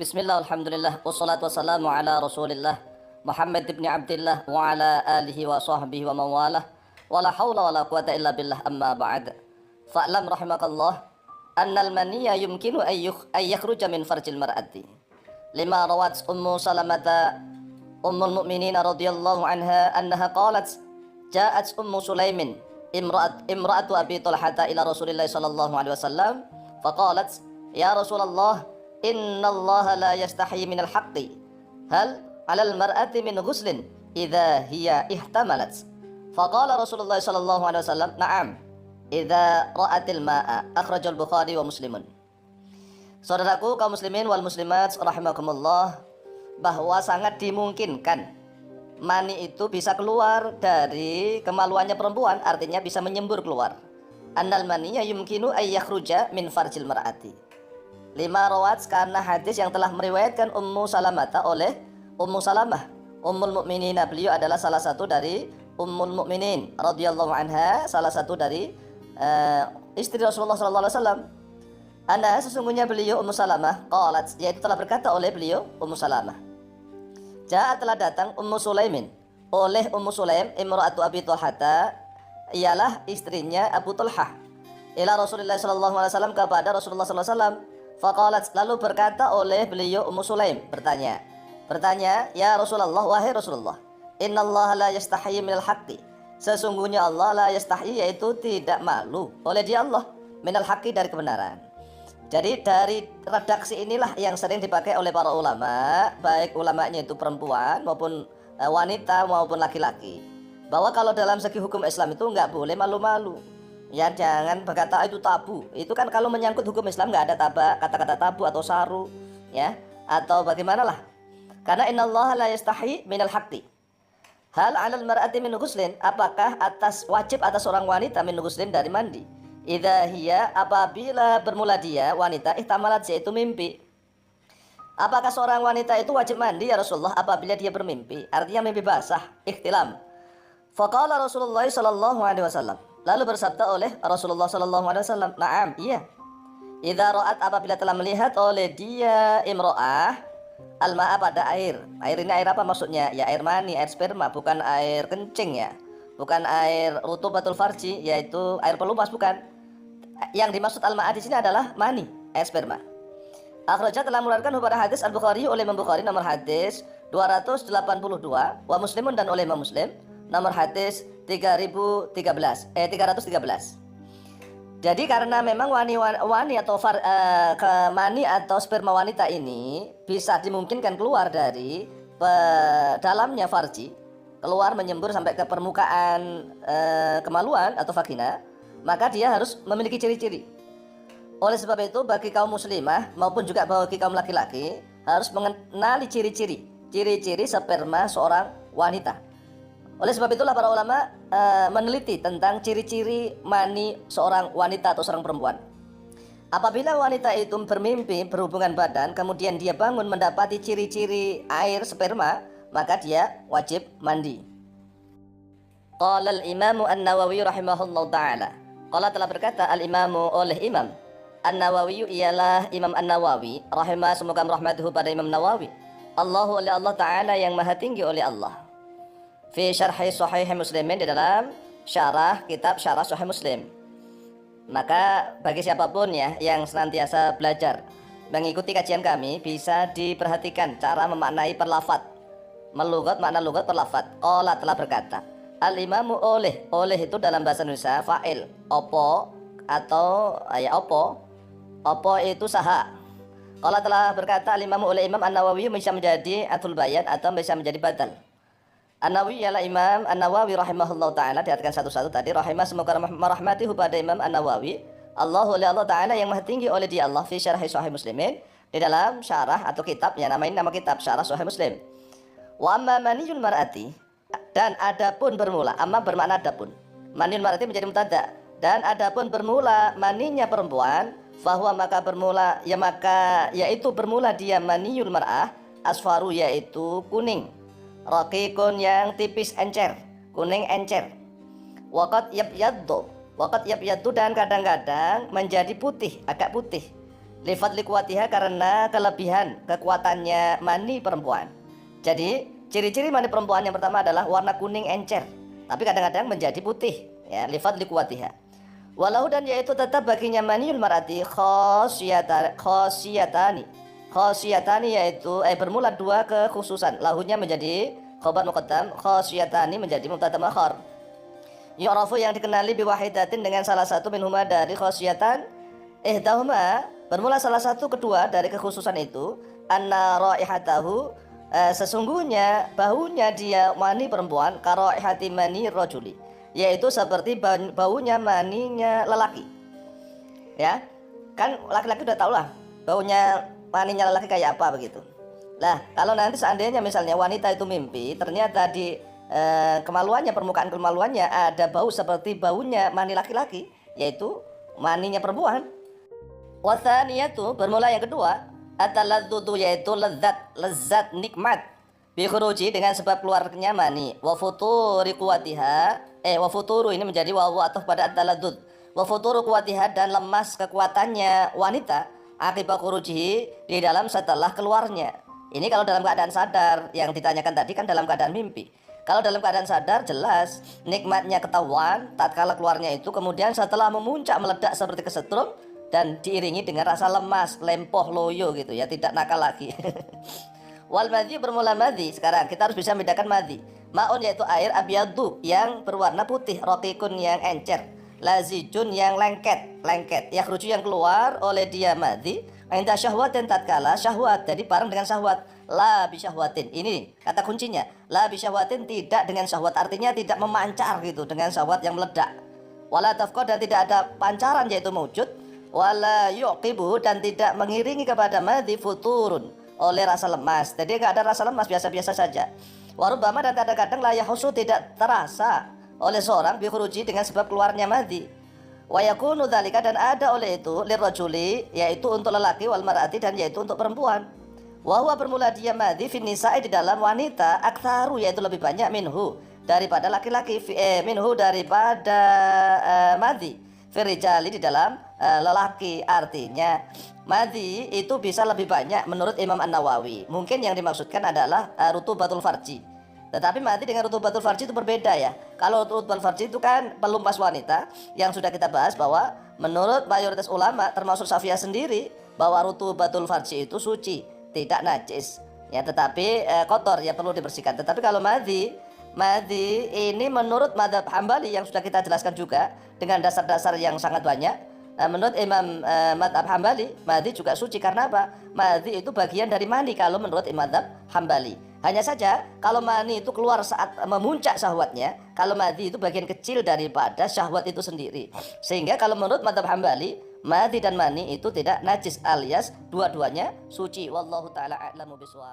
Bismillah, alhamdulillah, wassalatu wassalamu ala rasulillah Muhammad ibn Abdillah wa ala alihi wa sahbihi wa mawalah wa la hawla wa la quwata illa billah amma ba'd. Fa'lam rahimakallah annal maniyya yumkinu ay yakhruja min farjil mar'ati lima rawat ummu salamata ummul mu'minin radhiyallahu anha annaha qalat ja'at ummu sulaimin imra'atu abi talhata ila rasulillah sallallahu alaihi wasallam faqalat ya rasulullah inna allaha la yastahi minal haqqi hal alal mar'ati min ghuslin idha hiya ihtamalat faqala rasulullah sallallahu alaihi wasallam na'am idha ra'atil ma'a akhrajal bukhari wa muslimun. Saudaraku kaum muslimin wal muslimat rahimakumullah, bahwa sangat dimungkinkan mani itu bisa keluar dari kemaluannya perempuan, artinya bisa menyembur keluar. Annal maniyya yumkinu ay yakhruja min farjil mar'ati. Lima rawat, karena hadis yang telah meriwayatkan Ummu Salamah oleh Ummu Salamah Ummul Mukminin. Beliau adalah salah satu dari Ummul Mukminin radhiyallahu anha, salah satu dari istri Rasulullah sallallahu alaihi wasallam. Ana, sesungguhnya beliau Ummu Salamah qalat, yaitu telah berkata oleh beliau Ummu Salamah, Ja'a, telah datang Ummu Sulaimin, oleh Ummu Sulaim imra'atu Abi Talhata, ialah istrinya Abu Talhah, ila Rasulullah sallallahu alaihi wasallam, kepada Rasulullah sallallahu alaihi wasallam. Faqalat, lalu berkata oleh beliau Ummu Sulaim, bertanya, ya Rasulullah, wahai Rasulullah, innallaha la yastahi minal haqqi, sesungguhnya Allah la yastahi, yaitu tidak malu oleh dia Allah, minal haqqi, dari kebenaran. Jadi dari redaksi inilah yang sering dipakai oleh para ulama, baik ulamanya itu perempuan maupun wanita maupun laki-laki, bahwa kalau dalam segi hukum Islam itu nggak boleh malu-malu. Ya, jangan berkata itu tabu. Itu kan kalau menyangkut hukum Islam nggak ada kata-kata tabu atau saru, ya, atau bagaimanalah. Karena innallaha la yastahi minal haqqi. Hal 'alal mar'ati min ghuslin, apakah wajib atas seorang wanita min ghuslin, dari mandi. Idza hiya, apabila bermula dia wanita ihtamalat, yaitu mimpi. Apakah seorang wanita itu wajib mandi ya Rasulullah apabila dia bermimpi? Artinya mimpi basah, ihtilam. Faqala Rasulullah sallallahu alaihi wasallam, lalu bersabda oleh Rasulullah sallallahu alaihi wasallam, na'am, iya. Idza ra'at, apabila telah melihat oleh dia imro'ah al-ma'a, pada air. Air ini air apa maksudnya? Ya air mani, air sperma, bukan air kencing ya. Bukan air rutubatul farji, yaitu air pelumas, bukan. Yang dimaksud al-ma'a di sini adalah mani, air sperma. Akhrajah, telah mengeluarkan pada hadis Al-Bukhari, oleh Imam Bukhari, nomor hadis 282, wa Muslimun, dan oleh Imam Muslim nomor hadis 313. Jadi karena memang wani atau mani atau sperma wanita ini bisa dimungkinkan keluar dari dalamnya farji, keluar menyembur sampai ke permukaan kemaluan atau vagina, maka dia harus memiliki ciri-ciri. Oleh sebab itu bagi kaum muslimah maupun juga bagi kaum laki-laki harus mengenali ciri-ciri sperma seorang wanita. Oleh sebab itulah para ulama meneliti tentang ciri-ciri mani seorang wanita atau seorang perempuan. Apabila wanita itu bermimpi berhubungan badan, kemudian dia bangun mendapati ciri-ciri air sperma, maka dia wajib mandi. Qala al-Imam An-Nawawi rahimahullahu ta'ala. Qala, telah berkata al-Imamu, oleh Imam An-Nawawi, ialah Imam An-Nawawi rahimah, semoga merahmatuhu pada Imam Nawawi, Allahu, oleh Allah Ta'ala yang maha tinggi, oleh Allah, fi syarhi sahih muslimin, di dalam syarah kitab syarah sahih muslim. Maka bagi siapapun ya yang senantiasa belajar mengikuti kajian kami, bisa diperhatikan cara memaknai perlafat, melugat, makna lugat perlafat. Qala, telah berkata al-imamu, oleh itu dalam bahasa Indonesia fa'il, opo atau ya opo itu saha. Qala, telah berkata al-imamu, oleh Imam An-Nawawi, bisa menjadi atul bayan atau bisa menjadi badal. An-Nawawi ialah Imam An-Nawawi rahimahullah ta'ala, diartikan satu-satu tadi, rahimah, semoga merahmatihu pada Imam An-Nawawi, Allahu, oleh Allah Ta'ala yang maha tinggi, oleh dia Allah, fi syarhi sahih muslimin, di dalam syarah atau kitab, ya nama kitab syarah sahih muslim. Wa amma maniyul mar'ati, dan adapun bermula, amma bermakna adapun, maniyul mar'ati menjadi mutada, dan adapun bermula maninya perempuan, fahuwa, maka bermula, yaitu bermula dia maniyul mar'ah, asfaru, yaitu kuning, raqiqun, yang tipis encer, kuning encer, waqad yabyaddu, dan kadang-kadang menjadi putih, agak putih, Lifadli kuatiha karena kelebihan kekuatannya mani perempuan. Jadi ciri-ciri mani perempuan yang pertama adalah warna kuning encer, tapi kadang-kadang menjadi putih. Ya, lifadli kuatiha. Walau dan yaitu tetap baginya maniul marati khosiyatani. Khosiyatani yaitu bermula dua kekhususan. Lahunya menjadi khobar muqaddam, khosiyatani menjadi mubtada muakhar. Yu'rafu yang dikenali biwahidatin dengan salah satu minhuma dari khosiyatan. Ihdahuma bermula salah satu kedua dari kekhususan itu, anna raihatahu sesungguhnya baunya dia mani perempuan karaihati mani rajuli, yaitu seperti baunya maninya lelaki. Ya, kan laki-laki udah tahu lah baunya maninya lelaki kayak apa begitu. Lah, kalau nanti seandainya misalnya wanita itu mimpi, ternyata di kemaluannya, permukaan kemaluannya ada bau seperti baunya mani laki-laki, yaitu maninya perempuan. Wathaniyatu bermula yang kedua, ataladzutu yaitu lezat nikmat bi khuruji dengan sebab keluarnya mani. Wa futuri quwatiha wa futuru ini menjadi wawu atau pada ataladzut. Wa futuru quwatiha dan lemas kekuatannya wanita akibat khuruji di dalam setelah keluarnya. Ini kalau dalam keadaan sadar, yang ditanyakan tadi kan dalam keadaan mimpi. Kalau dalam keadaan sadar jelas nikmatnya ketahuan tatkala keluarnya itu, kemudian setelah memuncak meledak seperti kesetrum dan diiringi dengan rasa lemas, lempoh, loyo gitu ya, tidak nakal lagi. Wal madhi bermula madhi. Sekarang kita harus bisa membedakan madhi. Maun yaitu air, abyadu yang berwarna putih, rokikun yang encer, lazijun yang lengket. Yakhruju yang keluar oleh dia madhi inda syahwatin tatkala syahwat, jadi bareng dengan syahwat. La bisyahwatin, ini kata kuncinya, la bisyahwatin tidak dengan syahwat, artinya tidak memancar gitu dengan syahwat yang meledak. Wala tafqad dan tidak ada pancaran yaitu mewujud. Wala yuqibu dan tidak mengiringi kepada madhi futurun oleh rasa lemas, jadi nggak ada rasa lemas, biasa-biasa saja. Warubama dan kadang-kadang la yahusu tidak terasa oleh seorang bikhuruji dengan sebab keluarnya madhi. Wa yakunu dzalika dan ada oleh itu lirrajuli yaitu untuk lelaki, wal mar'ati dan yaitu untuk perempuan. Wa huwa bermula dia madhi fin nisa'i di dalam wanita, aktsaru yaitu lebih banyak minhu daripada laki-laki, minhu daripada madhi firijali di dalam lelaki. Artinya madhi itu bisa lebih banyak menurut Imam An-Nawawi. Mungkin yang dimaksudkan adalah rutubatul farji. Tetapi madhi dengan rutubatul farji itu berbeda ya. Kalau rutubatul farji itu kan pelumpas wanita, yang sudah kita bahas bahwa menurut mayoritas ulama termasuk Syafi'iyah sendiri bahwa rutubatul farji itu suci, tidak najis. Ya, tetapi kotor ya, perlu dibersihkan. Tetapi kalau madhi ini menurut mazhab Hambali yang sudah kita jelaskan juga dengan dasar-dasar yang sangat banyak. Menurut Imam mazhab Hambali, madhi juga suci. Karena apa? Madhi itu bagian dari mani kalau menurut Imam mazhab Hambali. Hanya saja kalau mani itu keluar saat memuncak syahwatnya, kalau madhi itu bagian kecil daripada syahwat itu sendiri. Sehingga kalau menurut mazhab Hambali, madhi dan mani itu tidak najis alias dua-duanya suci. Wallahu taala a'lamu bishawab.